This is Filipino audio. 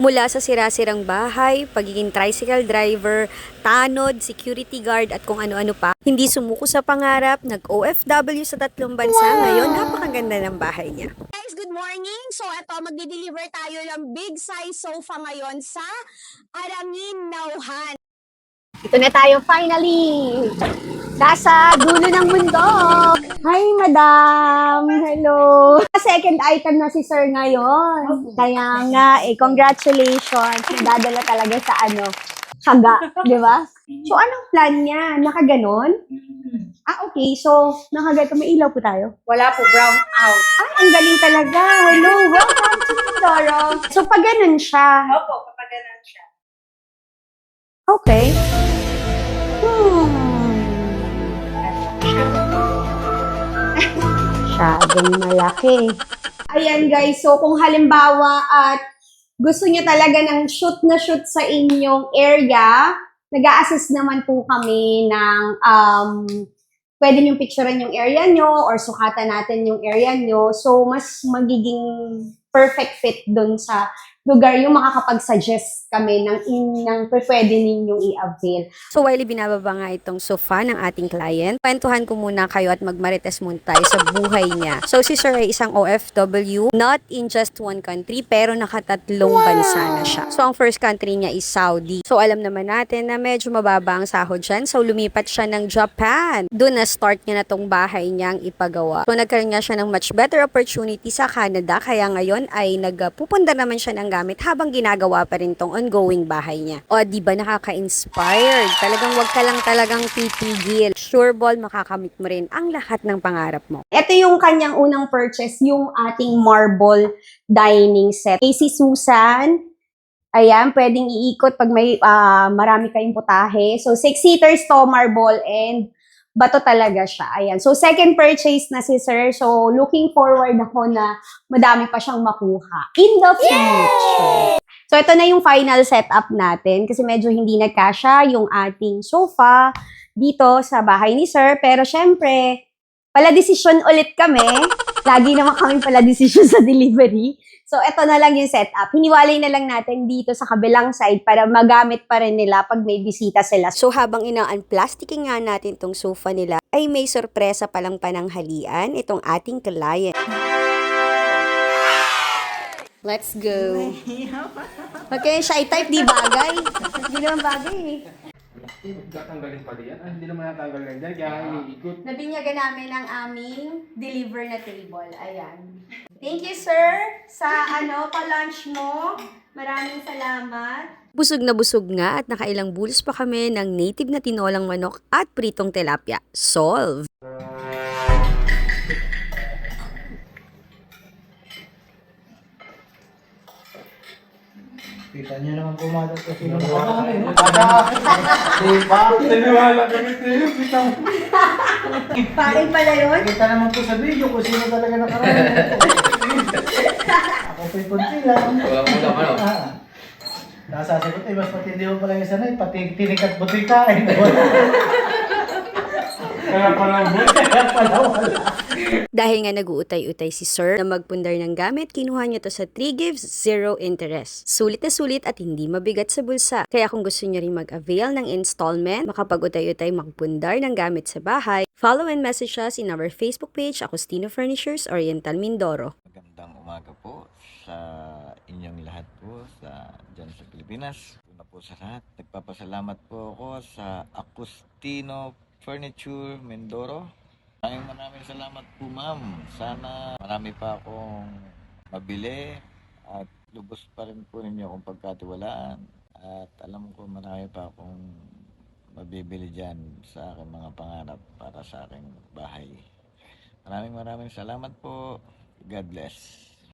Mula sa sira-sirang bahay, pagiging tricycle driver, tanod, security guard at kung ano-ano pa, hindi sumuko sa pangarap, nag-OFW sa 3 bansa. Ngayon, napakaganda ng bahay niya. Guys, good morning! So eto, magdi-deliver tayo ng big size sofa ngayon sa Arangin, Nauhan. Ito na tayo finally! Nasa dulo ng mundo! Hi, madam! Hello! Second item na si sir ngayon. Kaya nga, congratulations! Nadadala talaga sa Haga, di ba? So, anong plan niya? Nakaganon? Okay. So, nakaganto. May ilaw po tayo? Wala po, brown out. Ang galing talaga. Hello, welcome to Mindoro. So, pag ganun siya. Opo, kapag ganun siya. Okay. Masyadong malaki. Ayan guys, so kung halimbawa at gusto niyo talaga ng shoot na shoot sa inyong area, nag-a-assist naman po kami ng pwede niyong picturean yung area nyo or sukatan natin yung area nyo. So, mas magiging perfect fit dun sa lugar yung makakapag-suggest kami ng pwede ninyong i-avail. So while binababa nga itong sofa ng ating client, kwentuhan ko muna kayo at magmarites muna tayo sa buhay niya. So si Sir ay isang OFW, not in just one country, pero nakatatlong bansa na siya. So ang first country niya is Saudi. So alam naman natin na medyo mababa ang sahod dyan. So lumipat siya ng Japan. Doon na start niya na tong bahay niyang ipagawa. So nagkaroon nga siya ng much better opportunity sa Canada, kaya ngayon ay nagpupunda naman siya ng gamit habang ginagawa pa rin tong ongoing bahay niya. O, di ba nakaka-inspired? Talagang wag ka lang talagang titigil. Sure ball, makakamit mo rin ang lahat ng pangarap mo. Ito yung kanyang unang purchase, yung ating marble dining set. Kay si Susan, ayan, pwedeng iikot pag may marami kayong putahe. So, 6-seaters to, marble, and bato talaga siya. Ayan. So, second purchase na si Sir. So, looking forward ako na madami pa siyang makuha in the future. So, ito na yung final setup natin kasi medyo hindi nagkasya yung ating sofa dito sa bahay ni Sir. Pero, syempre, pala-desisyon ulit kami. Lagi naman kami pala-desisyon sa delivery. So, ito na lang yung setup. Hiniwalay na lang natin dito sa kabilang side para magamit pa rin nila pag may bisita sila. So habang ina-unplastiking nga natin tong sofa nila, ay may sorpresa palang pananghalian itong ating client. Let's go. Okay, shy type, di bagay. Hindi naman bagay eh. Tatanggalin pala yan? Hindi naman natanggal yan. Kaya iikot. Nabinyagan namin ang aming deliver na table. Ayan. Thank you, sir, sa pa-lunch mo. Maraming salamat. Busog na busog nga at nakailang bulos pa kami ng native na tinolang manok at pritong tilapia. Solve! Kita niyo naman pumalat kasi nung Diba? Tiniwala kami sa'yo. Bitaw. Paring pala yun? Kita naman po sa video kung sino talaga nakaraan. Ako po'y kunti lang. Nasasagot mas matindi mo pala yung sanay, pati tinik at butoy kain. Kaya pala mo. Dahil nga nag-uutay-utay si Sir na magpundar ng gamit, kinuha niya to sa 3 gives, 0 interest. Sulit na sulit at hindi mabigat sa bulsa. Kaya kung gusto niyo rin mag-avail ng installment, makapag-utay-utay magpundar ng gamit sa bahay, follow and message us in our Facebook page, Agustino Furnitures, Oriental Mindoro. Magandang umaga po sa inyong lahat po dyan sa Pilipinas. Una po sa lahat, nagpapasalamat po ako sa Agustino Furniture Mindoro. Maraming salamat po ma'am. Sana marami pa akong mabili at lubos pa rin po ninyo akong pagkatiwalaan. At alam ko marami pa akong mabibili dyan sa aking mga pangarap para sa aking bahay. Maraming salamat po. God bless.